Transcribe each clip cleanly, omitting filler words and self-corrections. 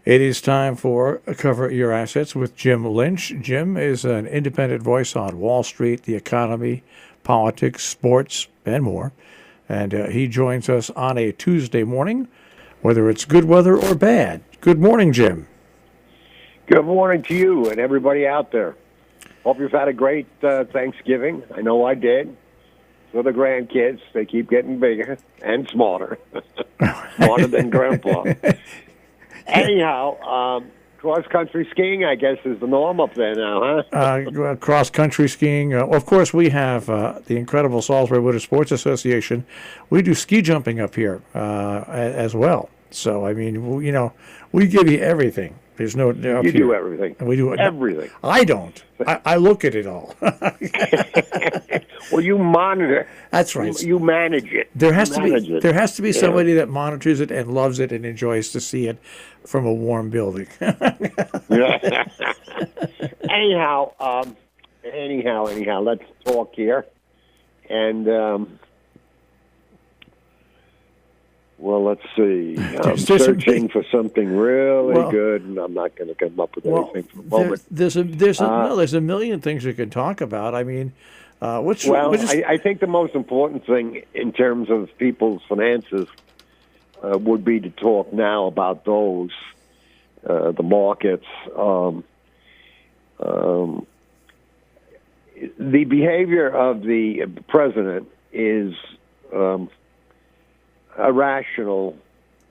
It is time for Cover Your Assets with Jim Lynch. Jim is an independent voice on Wall Street, the economy, politics, sports, and more. And he joins us on a Tuesday morning, whether it's good weather or bad. Good morning, Jim. Good morning to you and everybody out there. Hope you've had a great Thanksgiving. I know I did. So the grandkids, they keep getting bigger and smarter. Smarter than Grandpa. Anyhow, cross-country skiing, I guess, is the norm up there now, huh? Cross-country skiing. Of course, we have the incredible Salisbury Wooded Sports Association. We do ski jumping up here as well. So, I mean, you know, we give you everything. There's no up You here. do everything. We do everything. I don't. I look at it all. Well, you monitor. That's right. You manage it. There has to be Yeah. somebody that monitors it and loves it and enjoys to see it from a warm building. Anyhow, let's talk here. And well, let's see. I'm searching for something really good, and I'm not going to come up with anything for the moment. There's a million things you can talk about. I mean, I think the most important thing in terms of people's finances would be to talk now about those, the markets. The behavior of the president is irrational,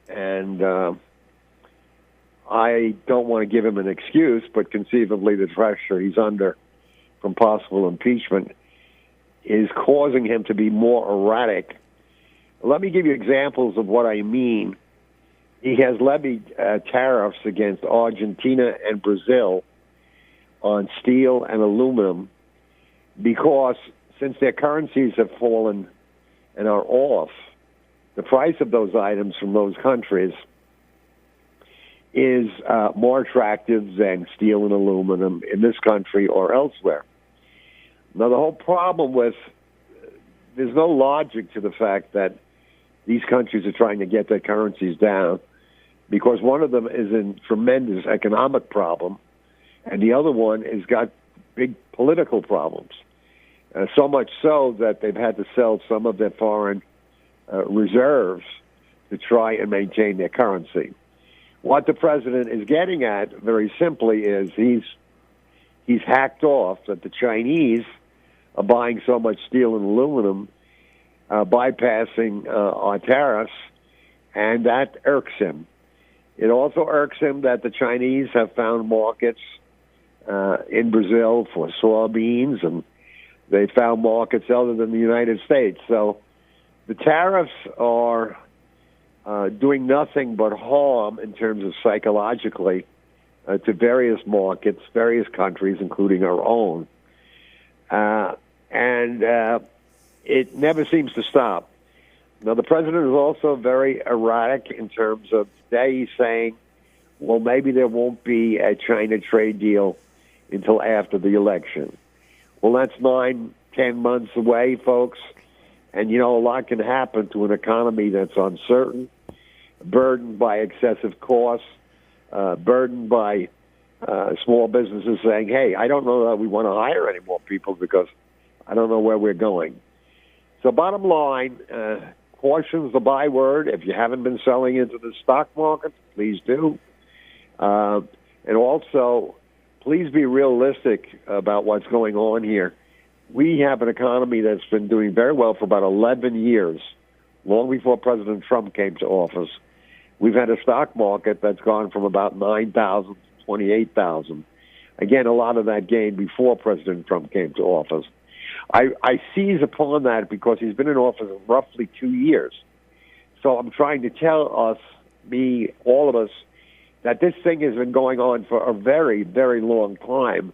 and I don't want to give him an excuse, but conceivably the pressure he's under from possible impeachment is causing him to be more erratic. Let me give you examples of what I mean. He has levied tariffs against Argentina and Brazil on steel and aluminum because since their currencies have fallen and are off, the price of those items from those countries is more attractive than steel and aluminum in this country or elsewhere. Now, the whole problem there's no logic to the fact that these countries are trying to get their currencies down because one of them is in tremendous economic problem and the other one has got big political problems. So much so that they've had to sell some of their foreign reserves to try and maintain their currency. What the president is getting at, very simply, is he's hacked off that the Chinese are buying so much steel and aluminum, bypassing our tariffs, and that irks him. It also irks him that the Chinese have found markets in Brazil for soybeans, and they found markets other than the United States. So the tariffs are doing nothing but harm in terms of psychologically to various markets, various countries, including our own. And it never seems to stop. Now, the president is also very erratic in terms of today he's saying, well, maybe there won't be a China trade deal until after the election. Well, that's 9-10 months away, folks. And, you know, a lot can happen to an economy that's uncertain, burdened by excessive costs, burdened by small businesses saying, hey, I don't know that we want to hire any more people because I don't know where we're going. So bottom line, caution's the byword. If you haven't been selling into the stock market, please do. And also, please be realistic about what's going on here. We have an economy that's been doing very well for about 11 years, long before President Trump came to office. We've had a stock market that's gone from about 9,000 to 28,000. Again, a lot of that gain before President Trump came to office. I seize upon that because he's been in office roughly 2 years. So I'm trying to tell us, all of us, that this thing has been going on for a very, very long time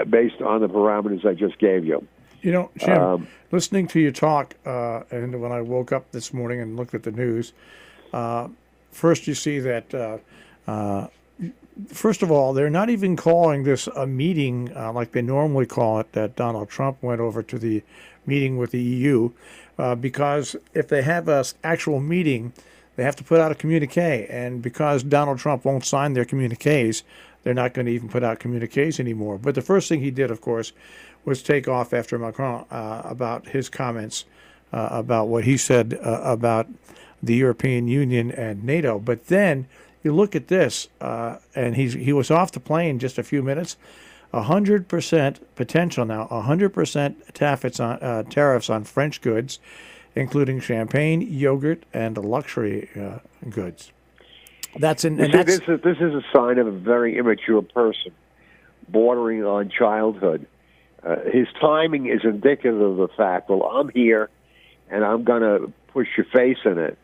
based on the parameters I just gave you. You know, Jim, listening to you talk, and when I woke up this morning and looked at the news, first you see that, first of all, they're not even calling this a meeting like they normally call it, that Donald Trump went over to the meeting with the EU, because if they have an actual meeting, they have to put out a communique. And because Donald Trump won't sign their communiques, they're not going to even put out communiques anymore. But the first thing he did, of course, was take off after Macron about his comments about what he said about the European Union and NATO. But then you look at this, and he was off the plane just a few minutes. 100% potential now, 100% tariffs on French goods, including champagne, yogurt, and luxury goods. This is a sign of a very immature person, bordering on childhood. His timing is indicative of the fact, well, I'm here, and I'm going to push your face in it.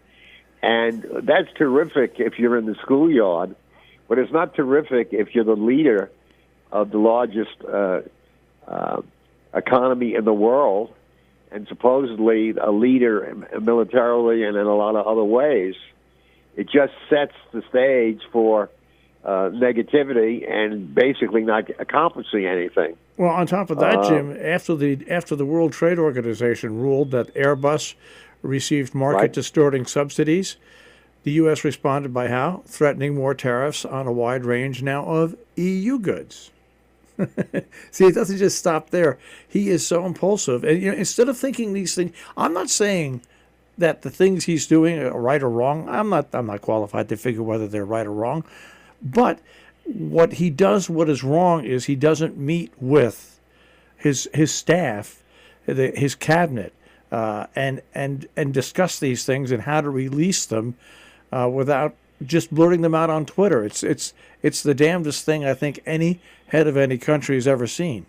And that's terrific if you're in the schoolyard, but it's not terrific if you're the leader of the largest economy in the world, and supposedly a leader militarily and in a lot of other ways. It just sets the stage for negativity and basically not accomplishing anything. Well, on top of that, Jim, after the World Trade Organization ruled that Airbus received market-distorting subsidies, the U.S. responded by how? Threatening more tariffs on a wide range now of EU goods. See, it doesn't just stop there. He is so impulsive. And instead of thinking these things, I'm not saying that the things he's doing are right or wrong. I'm not qualified to figure whether they're right or wrong. But what he does, what is wrong, is he doesn't meet with his staff, his cabinet, and discuss these things and how to release them without just blurting them out on Twitter. It's the damnedest thing I think any head of any country has ever seen.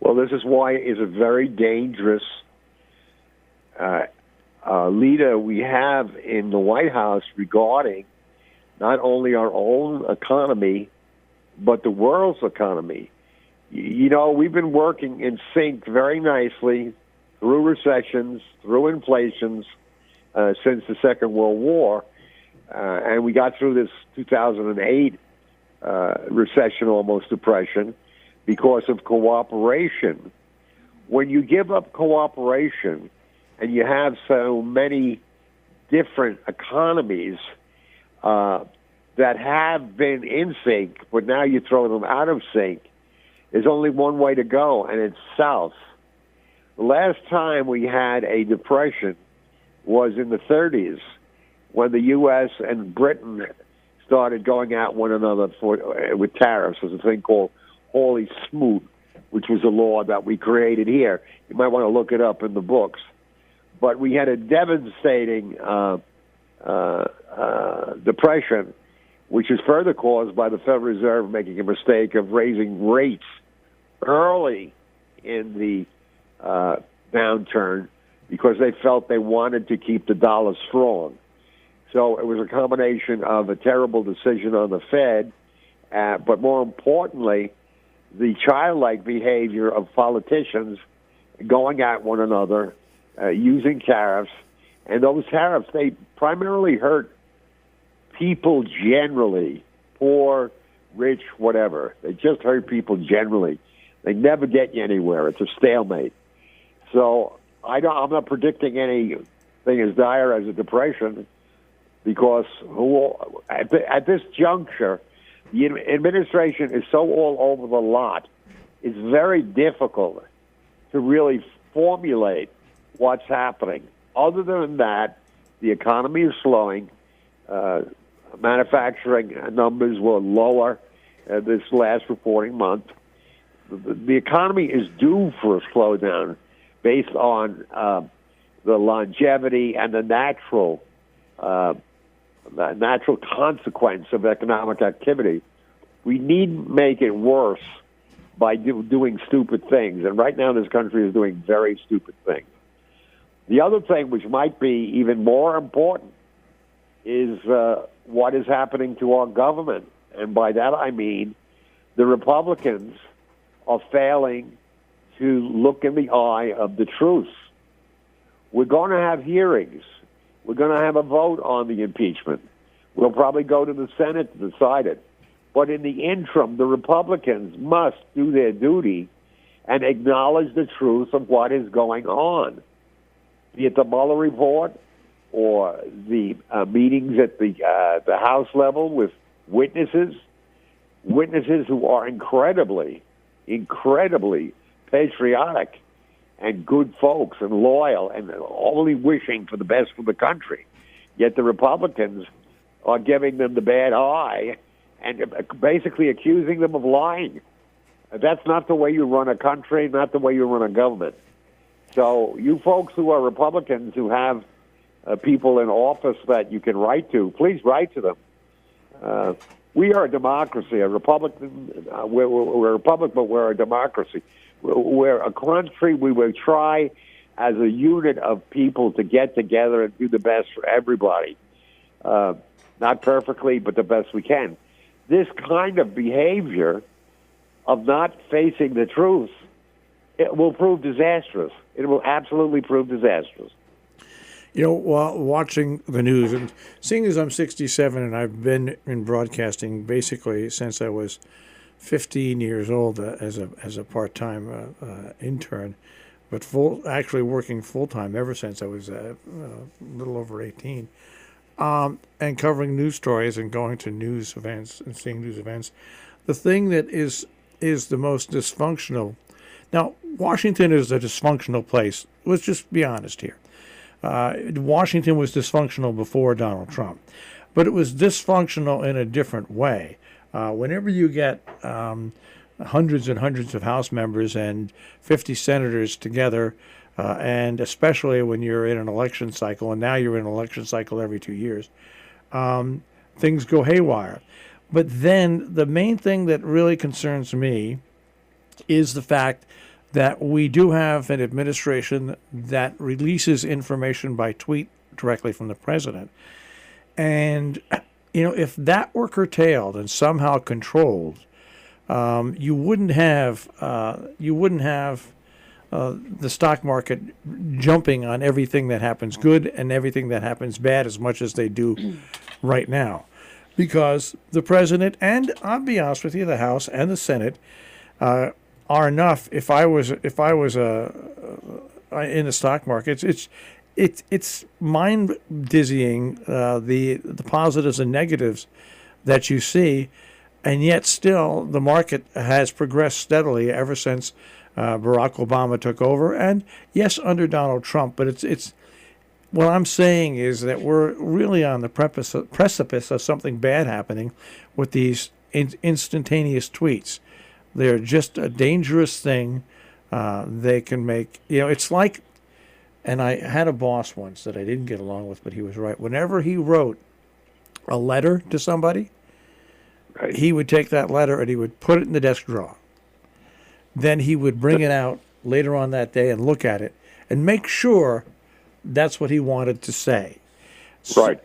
Well, this is why it's a very dangerous leader we have in the White House regarding not only our own economy, but the world's economy. We've been working in sync very nicely through recessions, through inflations, since the Second World War. And we got through this 2008 recession, almost depression, because of cooperation. When you give up cooperation and you have so many different economies that have been in sync, but now you throw them out of sync, there's only one way to go, and it's south. The last time we had a depression was in the 30s, when the U.S. and Britain started going at one another with tariffs. There's a thing called Holy Smoot, which was a law that we created here. You might want to look it up in the books. But we had a devastating depression, which is further caused by the Federal Reserve making a mistake of raising rates early in the downturn because they felt they wanted to keep the dollar strong. So it was a combination of a terrible decision on the Fed, but more importantly, the childlike behavior of politicians going at one another, using tariffs. And those tariffs, they primarily hurt people generally, poor, rich, whatever. They just hurt people generally. They never get you anywhere. It's a stalemate. So I'm not predicting anything as dire as a depression, because at this juncture, the administration is so all over the lot, it's very difficult to really formulate what's happening. Other than that, the economy is slowing. Manufacturing numbers were lower this last reporting month. The economy is due for a slowdown based on the longevity and the natural consequence of economic activity. We need make it worse by doing stupid things. And right now this country is doing very stupid things. The other thing, which might be even more important, is what is happening to our government. And by that I mean the Republicans are failing to look in the eye of the truth. We're going to have hearings. We're going to have a vote on the impeachment. We'll probably go to the Senate to decide it. But in the interim, the Republicans must do their duty and acknowledge the truth of what is going on. Be it the Mueller report, or the meetings at the House level with witnesses who are incredibly patriotic and good folks and loyal and only wishing for the best for the country. Yet the Republicans are giving them the bad eye and basically accusing them of lying. That's not the way you run a country, not the way you run a government. So you folks who are Republicans who have people in office that you can write to, please write to them. We are a democracy, a Republican. We're a republic, but we're a democracy. We're a country. We will try as a unit of people to get together and do the best for everybody. Not perfectly, but the best we can. This kind of behavior of not facing the truth, it will prove disastrous. It will absolutely prove disastrous. You know, while watching the news and seeing as I'm 67 and I've been in broadcasting basically since I was 15 years old as a part-time intern, but actually working full-time ever since I was a little over 18, and covering news stories and going to news events and seeing news events, the thing that is the most dysfunctional. Now, Washington is a dysfunctional place. Let's just be honest here. Washington was dysfunctional before Donald Trump, but it was dysfunctional in a different way. Whenever you get hundreds and hundreds of House members and 50 senators together, and especially when you're in an election cycle, and now you're in an election cycle every 2 years, things go haywire. But then the main thing that really concerns me is the fact that we do have an administration that releases information by tweet directly from the president. And, you know, if that were curtailed and somehow controlled, you wouldn't have the stock market jumping on everything that happens good and everything that happens bad as much as they do right now. Because the president and, I'll be honest with you, the House and the Senate are enough. If I was in the stock market, it's mind dizzying the positives and negatives that you see, and yet still the market has progressed steadily ever since Barack Obama took over, and yes, under Donald Trump. But it's what I'm saying is that we're really on the precipice of something bad happening with these instantaneous tweets. They're just a dangerous thing. They can make, you know, it's like, and I had a boss once that I didn't get along with, but he was right. Whenever he wrote a letter to somebody, right, he would take that letter and he would put it in the desk drawer. Then he would bring it out later on that day and look at it and make sure that's what he wanted to say. Right.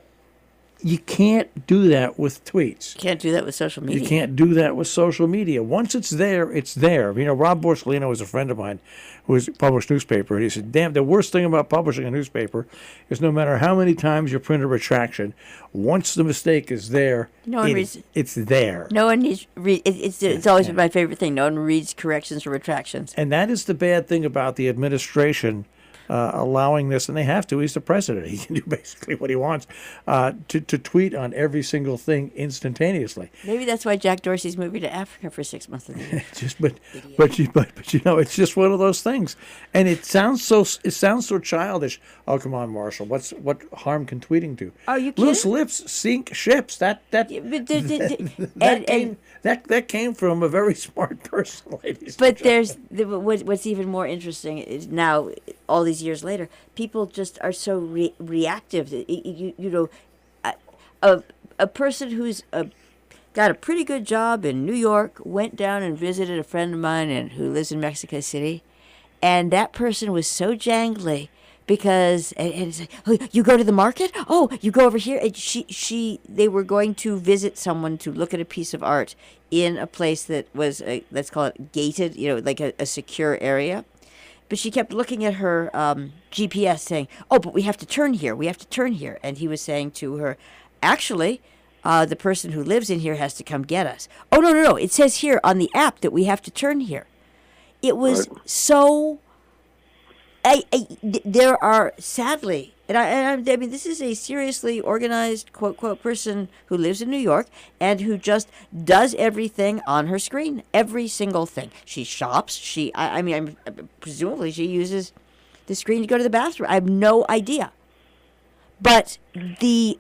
You can't do that with tweets. You can't do that with social media. You can't do that with social media. Once it's there, it's there. You know, Rob Borsellino was a friend of mine who was published newspaper, and he said, damn, the worst thing about publishing a newspaper is no matter how many times you print a retraction, once the mistake is there, it's there. No one needs it's always been my favorite thing. No one reads corrections or retractions. And that is the bad thing about the administration allowing this, and they have to. He's the president. He can do basically what he wants to tweet on every single thing instantaneously. Maybe that's why Jack Dorsey's moving to Africa for 6 months of the year. but you know, it's just one of those things, and it sounds so childish. Oh, come on, Marshall. What harm can tweeting do? Are you kidding? Loose lips sink ships. That came from a very smart person, ladies. But what's even more interesting is now, all these years later, people just are so reactive. You know, a person who's got a pretty good job in New York went down and visited a friend of mine who lives in Mexico City, and that person was so jangly because and it's like, oh, you go to the market? Oh, you go over here? And they were going to visit someone to look at a piece of art in a place that was let's call it gated, you know, like a secure area. But she kept looking at her GPS saying, oh, but we have to turn here. We have to turn here. And he was saying to her, actually, the person who lives in here has to come get us. Oh, no. It says here on the app that we have to turn here. It was so there are, sadly, I mean, this is a seriously organized quote quote person who lives in New York and who just does everything on her screen, every single thing. She shops. I mean, presumably she uses the screen to go to the bathroom. I have no idea. But the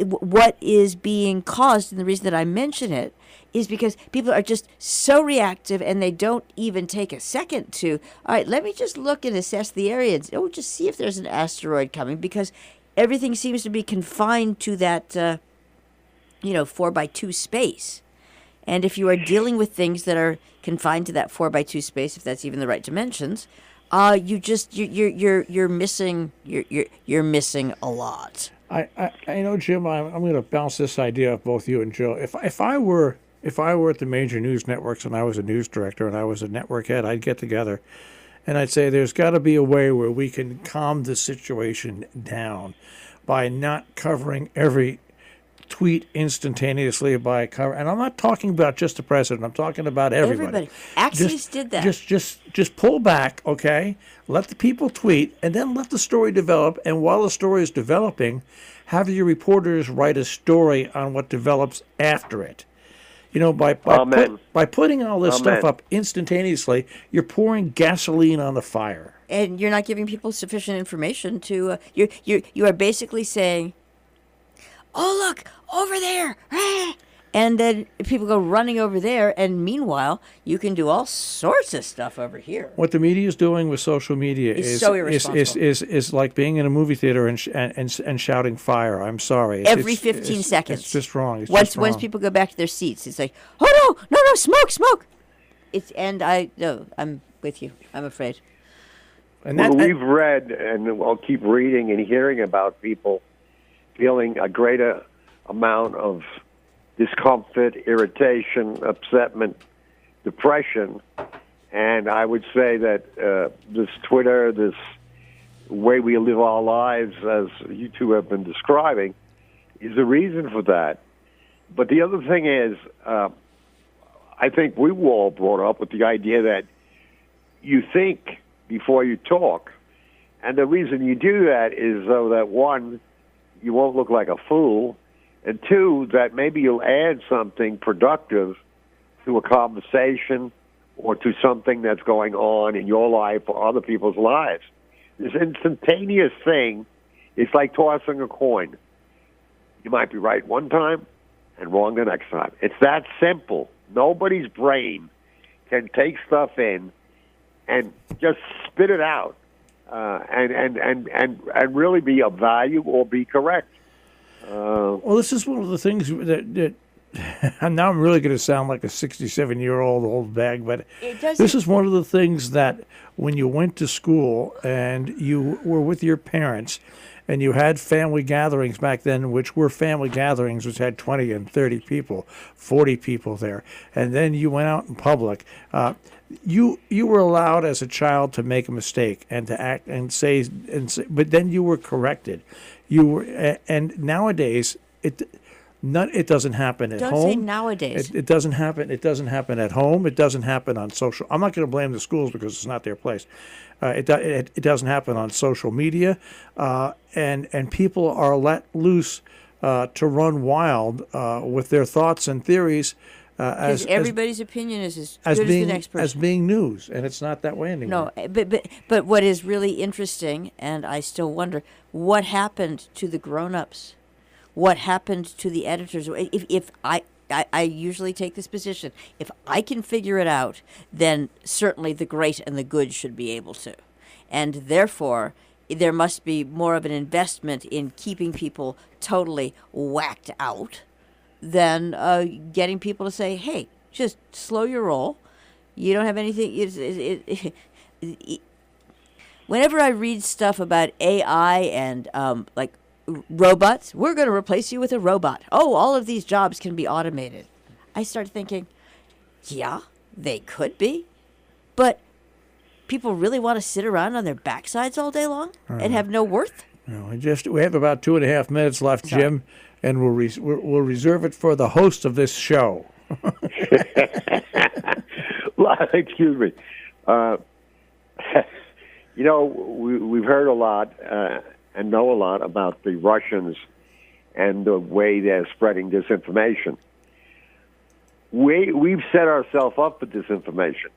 what is being caused, and the reason that I mention it, is because people are just so reactive and they don't even take a second to, all right, let me just look and assess the area and just see if there's an asteroid coming, because everything seems to be confined to that 4x2 space. And if you are dealing with things that are confined to that 4x2 space, if that's even the right dimensions, you're missing a lot. I know, Jim. I'm going to bounce this idea off both you and Joe. If I were at the major news networks and I was a news director and I was a network head, I'd get together and I'd say there's got to be a way where we can calm the situation down by not covering every tweet instantaneously and I'm not talking about just the president. I'm talking about everybody. Axios did that. Just pull back, okay? Let the people tweet, and then let the story develop. And while the story is developing, have your reporters write a story on what develops after it. By putting all this stuff up instantaneously, you're pouring gasoline on the fire. And you're not giving people sufficient information to. You are basically saying, "Oh, look, over there!" And then people go running over there, and meanwhile, you can do all sorts of stuff over here. What the media is doing with social media is so irresponsible. Is like being in a movie theater and shouting fire. I'm sorry. Every 15 seconds. It's just wrong. Once people go back to their seats, it's like, oh no, smoke. I'm with you. I'm afraid. And we've read, and I'll keep reading and hearing about people feeling a greater amount of discomfort, irritation, upsetment, depression. And I would say that this Twitter, this way we live our lives, as you two have been describing, is the reason for that. But the other thing is, I think we were all brought up with the idea that you think before you talk. And the reason you do that is so that, one, you won't look like a fool, and two, that maybe you'll add something productive to a conversation or to something that's going on in your life or other people's lives. This instantaneous thing is like tossing a coin. You might be right one time and wrong the next time. It's that simple. Nobody's brain can take stuff in and just spit it out and really be of value or be correct. Well, this is one of the things that and now I'm really going to sound like a 67-year-old old bag, but this is one of the things that when you went to school and you were with your parents and you had family gatherings back then, which were family gatherings, which had 20 and 30 people, 40 people there, and then you went out in public, you were allowed as a child to make a mistake and to act and say, but then you were corrected. And nowadays it doesn't happen at home. Don't say nowadays. It doesn't happen. It doesn't happen at home. It doesn't happen on social. I'm not going to blame the schools because it's not their place. It doesn't happen on social media, and people are let loose to run wild with their thoughts and theories. As everybody's opinion is as good as the next person. As being news, and it's not that way anymore. No, but what is really interesting, and I still wonder, what happened to the grown-ups? What happened to the editors? If I usually take this position, if I can figure it out, then certainly the great and the good should be able to. And therefore, there must be more of an investment in keeping people totally whacked out than getting people to say, hey, just slow your roll. You don't have anything. Whenever I read stuff about AI and like robots, we're going to replace you with a robot. Oh, all of these jobs can be automated. I start thinking, yeah, they could be. But people really want to sit around on their backsides all day long and have no worth? No, we have about 2.5 minutes left, Jim. And we'll reserve it for the host of this show. Excuse me. we've heard a lot and know a lot about the Russians and the way they're spreading disinformation. We've set ourselves up for disinformation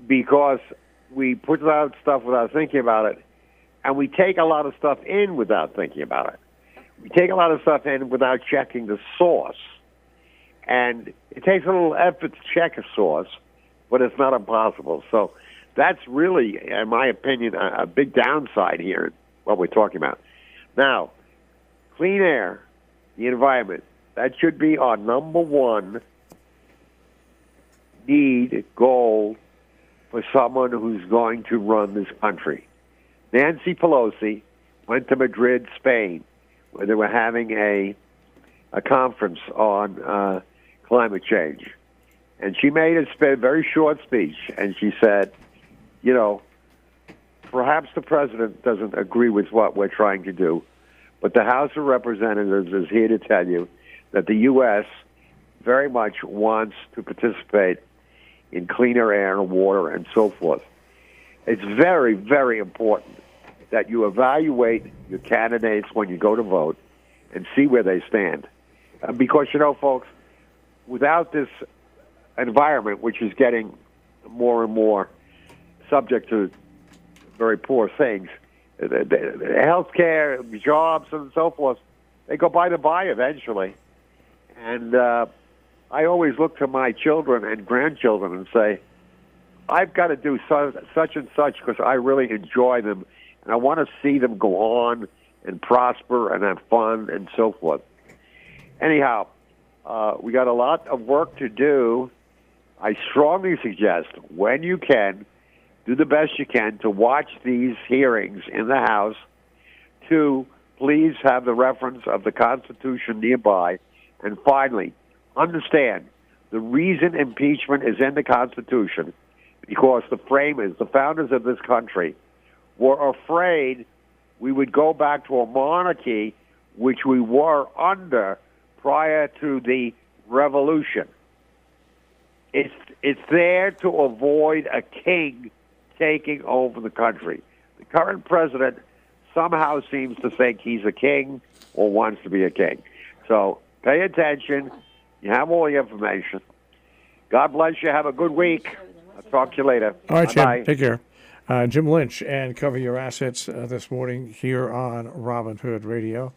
because we put out stuff without thinking about it, and we take a lot of stuff in without thinking about it. We take a lot of stuff in without checking the source. And it takes a little effort to check a source, but it's not impossible. So that's really, in my opinion, a big downside here in what we're talking about. Now, clean air, the environment, that should be our number one need, goal for someone who's going to run this country. Nancy Pelosi went to Madrid, Spain, where they were having a conference on climate change. And she made a very short speech, and she said, perhaps the president doesn't agree with what we're trying to do, but the House of Representatives is here to tell you that the U.S. very much wants to participate in cleaner air and water and so forth. It's very, very important that you evaluate your candidates when you go to vote and see where they stand. Because, folks, without this environment, which is getting more and more subject to very poor things, the health care, jobs, and so forth, they go by the by eventually. And I always look to my children and grandchildren and say, I've got to do such and such because I really enjoy them, and I want to see them go on and prosper and have fun and so forth. Anyhow, we got a lot of work to do. I strongly suggest, when you can, do the best you can to watch these hearings in the House, to please have the reference of the Constitution nearby, and finally, understand the reason impeachment is in the Constitution because the framers, the founders of this country, were afraid we would go back to a monarchy which we were under prior to the revolution. It's there to avoid a king taking over the country. The current president somehow seems to think he's a king or wants to be a king. So pay attention. You have all the information. God bless you. Have a good week. I'll talk to you later. All right, Jim. Bye-bye. Take care. Jim Lynch, and Cover Your Assets this morning here on Robin Hood Radio.